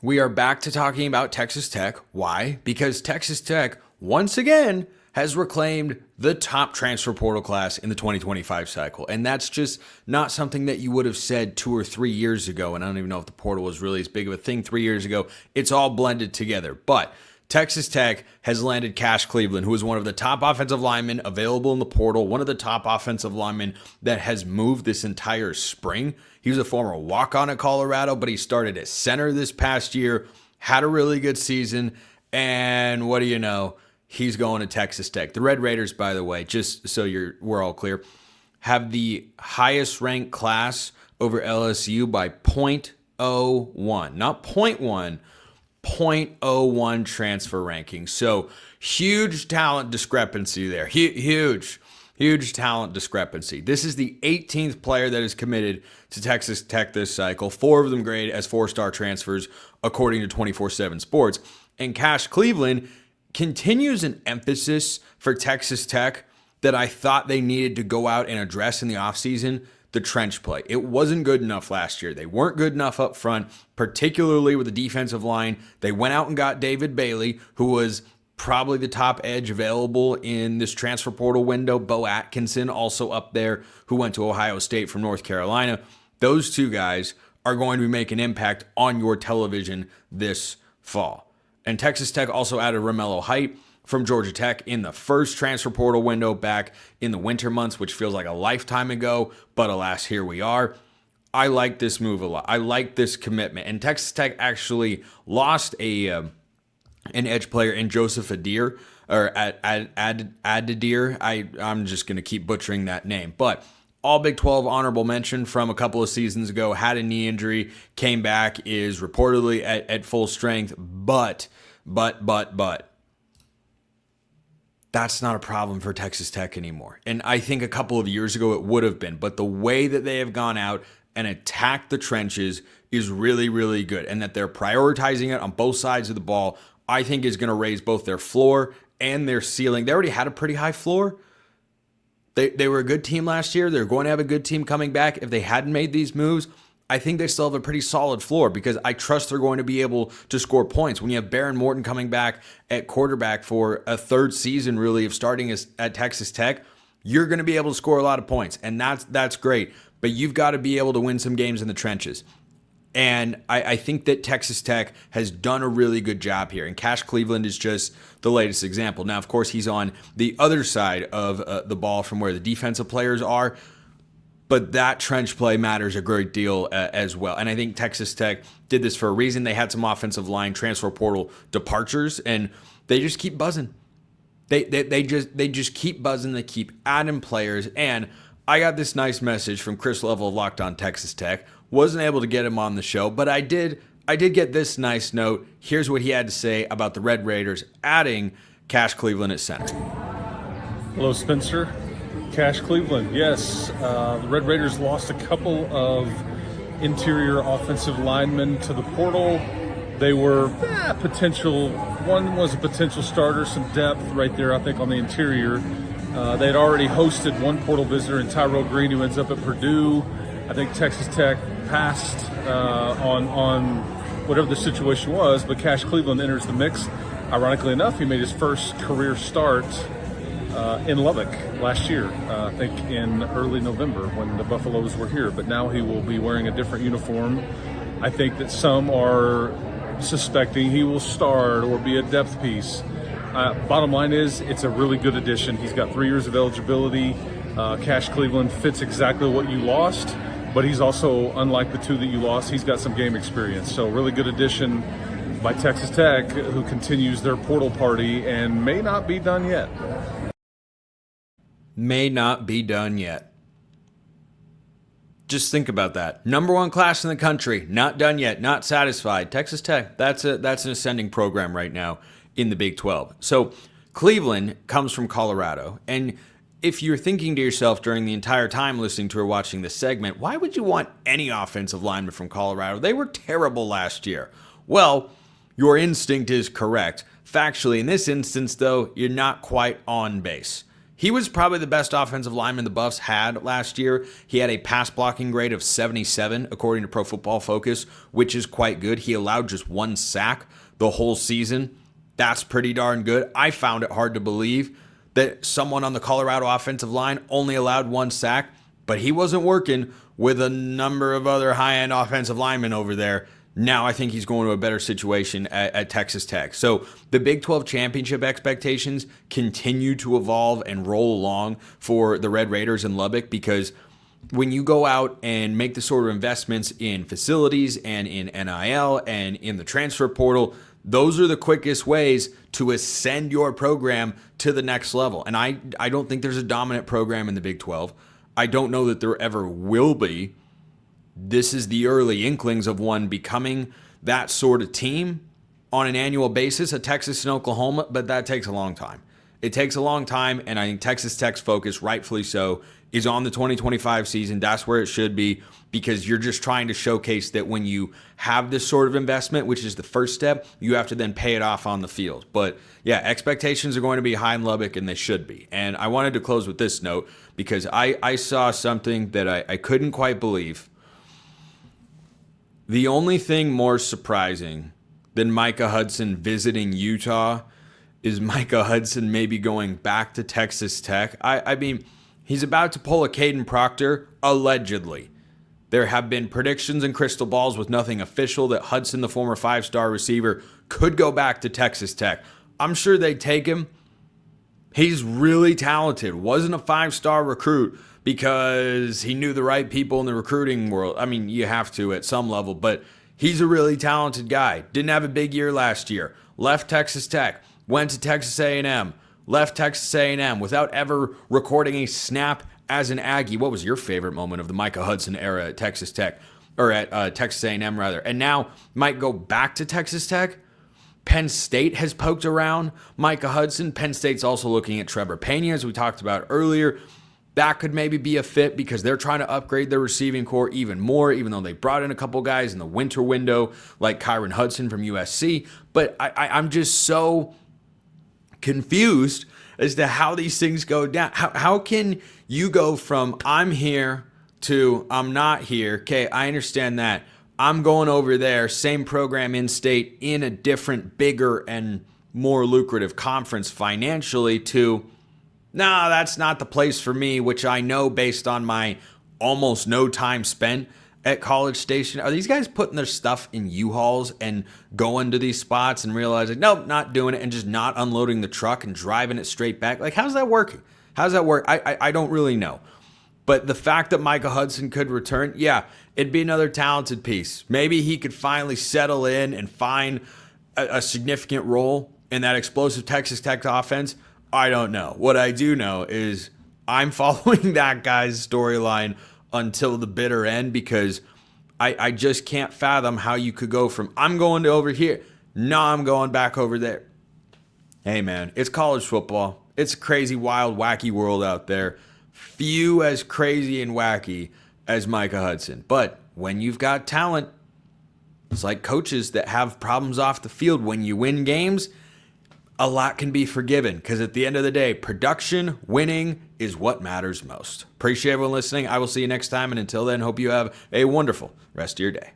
We are back to talking about Texas Tech. Why? Because Texas Tech, once again, has reclaimed the top transfer portal class in the 2025 cycle. And that's just not something that you would have said 2 or 3 years ago. And I don't even know if the portal was really as big of a thing 3 years ago. It's all blended together. But Texas Tech has landed Cash Cleveland, who is one of the top offensive linemen available in the portal, one of the top offensive linemen that has moved this entire spring. He was a former walk-on at Colorado, but he started at center this past year, had a really good season, and what do you know? He's going to Texas Tech. The Red Raiders, by the way, just so we're all clear, have the highest ranked class over LSU by 0.01, not 0.1, 0.01 transfer ranking. So huge talent discrepancy there. Huge talent discrepancy. This is the 18th player that is committed to Texas Tech this cycle. 4 of them graded as 4-star transfers, according to 24/7 Sports. And Cash Cleveland continues an emphasis for Texas Tech that I thought they needed to go out and address in the offseason: the trench play. It wasn't good enough last year. They weren't good enough up front, particularly with the defensive line. They went out and got David Bailey, who was probably the top edge available in this transfer portal window. Bo Atkinson also up there, who went to Ohio State from North Carolina. Those 2 guys are going to make an impact on your television this fall. And Texas Tech also added Romello Height from Georgia Tech in the first transfer portal window back in the winter months, which feels like a lifetime ago, but alas, here we are. I like this move a lot. I like this commitment. And Texas Tech actually lost an edge player in Joseph Adair, or Adair. I'm just going to keep butchering that name. But all Big 12 honorable mention from a couple of seasons ago, had a knee injury, came back, is reportedly at full strength, but that's not a problem for Texas Tech anymore. And I think a couple of years ago it would have been, but the way that they have gone out and attacked the trenches is really, really good. And that they're prioritizing it on both sides of the ball, I think is going to raise both their floor and their ceiling. They already had a pretty high floor. They were a good team last year. They're going to have a good team coming back. If they hadn't made these moves, I think they still have a pretty solid floor, because I trust they're going to be able to score points. When you have Baron Morton coming back at quarterback for a 3rd season, really, of starting at Texas Tech, you're going to be able to score a lot of points, and that's great. But you've got to be able to win some games in the trenches. And I think that Texas Tech has done a really good job here. And Cash Cleveland is just the latest example. Now, of course, he's on the other side of the ball from where the defensive players are. But that trench play matters a great deal as well. And I think Texas Tech did this for a reason. They had some offensive line transfer portal departures, and they just keep buzzing. They just keep buzzing. They keep adding players. And I got this nice message from Chris Level of Locked On Texas Tech. Wasn't able to get him on the show, but I did get this nice note. Here's what he had to say about the Red Raiders adding Cash Cleveland at center. Hello, Spencer. Cash Cleveland. Yes, the Red Raiders lost a couple of interior offensive linemen to the portal. They were potential. One was a potential starter, some depth right there, I think, on the interior. They had already hosted one portal visitor in Tyrell Green, who ends up at Purdue. I think Texas Tech passed on whatever the situation was, but Cash Cleveland enters the mix. Ironically enough, he made his first career start in Lubbock last year, I think in early November when the Buffaloes were here. But now he will be wearing a different uniform. I think that some are suspecting he will start or be a depth piece. Bottom line is, it's a really good addition. He's got 3 years of eligibility. Cash Cleveland fits exactly what you lost, but he's also, unlike the 2 that you lost, he's got some game experience. So really good addition by Texas Tech, who continues their portal party and may not be done yet. May not be done yet. Just think about that. Number 1 class in the country, not done yet, not satisfied. Texas Tech, that's an ascending program right now in the Big 12. So Cleveland comes from Colorado, and if you're thinking to yourself during the entire time listening to or watching this segment, why would you want any offensive lineman from Colorado? They were terrible last year. Well, your instinct is correct. Factually, in this instance, though, you're not quite on base. He was probably the best offensive lineman the Buffs had last year. He had a pass blocking grade of 77, according to Pro Football Focus, which is quite good. He allowed just 1 sack the whole season. That's pretty darn good. I found it hard to believe that someone on the Colorado offensive line only allowed 1 sack, but he wasn't working with a number of other high-end offensive linemen over there. Now I think he's going to a better situation at Texas Tech. So the Big 12 championship expectations continue to evolve and roll along for the Red Raiders in Lubbock, because when you go out and make the sort of investments in facilities and in NIL and in the transfer portal, those are the quickest ways to ascend your program to the next level. And I don't think there's a dominant program in the Big 12. I don't know that there ever will be. This is the early inklings of one becoming that sort of team on an annual basis at Texas and Oklahoma, but that takes a long time. It takes a long time, and I think Texas Tech's focus, rightfully so, is on the 2025 season. That's where it should be, because you're just trying to showcase that when you have this sort of investment, which is the first step, you have to then pay it off on the field. But yeah, expectations are going to be high in Lubbock, and they should be. And I wanted to close with this note, because I saw something that I couldn't quite believe. The only thing more surprising than Micah Hudson visiting Utah is Micah Hudson maybe going back to Texas Tech. I mean, he's about to pull a Caden Proctor, allegedly. There have been predictions and crystal balls with nothing official that Hudson, the former 5-star receiver, could go back to Texas Tech. I'm sure they'd take him. He's really talented. Wasn't a 5-star recruit because he knew the right people in the recruiting world. I mean, you have to at some level, but he's a really talented guy. Didn't have a big year last year. Left Texas Tech, went to Texas A&M, left Texas A&M without ever recording a snap as an Aggie. What was your favorite moment of the Micah Hudson era at Texas Tech, or at Texas A&M rather? And now might go back to Texas Tech. Penn State has poked around Micah Hudson. Penn State's also looking at Trevor Pena, as we talked about earlier. That could maybe be a fit because they're trying to upgrade their receiving core even more, even though they brought in a couple guys in the winter window like Kyron Hudson from USC. But I'm just so confused as to how these things go down. How can you go from I'm here to I'm not here? Okay, I understand that. I'm going over there, same program in state, in a different, bigger, and more lucrative conference financially, to no, that's not the place for me, which I know based on my almost no time spent at College Station. Are these guys putting their stuff in U-Hauls and going to these spots and realizing, nope, not doing it, and just not unloading the truck and driving it straight back? Like, how's that working? How's that work? I don't really know. But the fact that Micah Hudson could return, yeah, it'd be another talented piece. Maybe he could finally settle in and find a significant role in that explosive Texas Tech offense. I don't know. What I do know is I'm following that guy's storyline until the bitter end, because I just can't fathom how you could go from I'm going to over here, no, I'm going back over there. Hey, man, it's college football. It's a crazy, wild, wacky world out there. Few as crazy and wacky as Micah Hudson. But when you've got talent, it's like coaches that have problems off the field. When you win games, a lot can be forgiven, because at the end of the day, production, winning is what matters most. Appreciate everyone listening. I will see you next time. And until then, hope you have a wonderful rest of your day.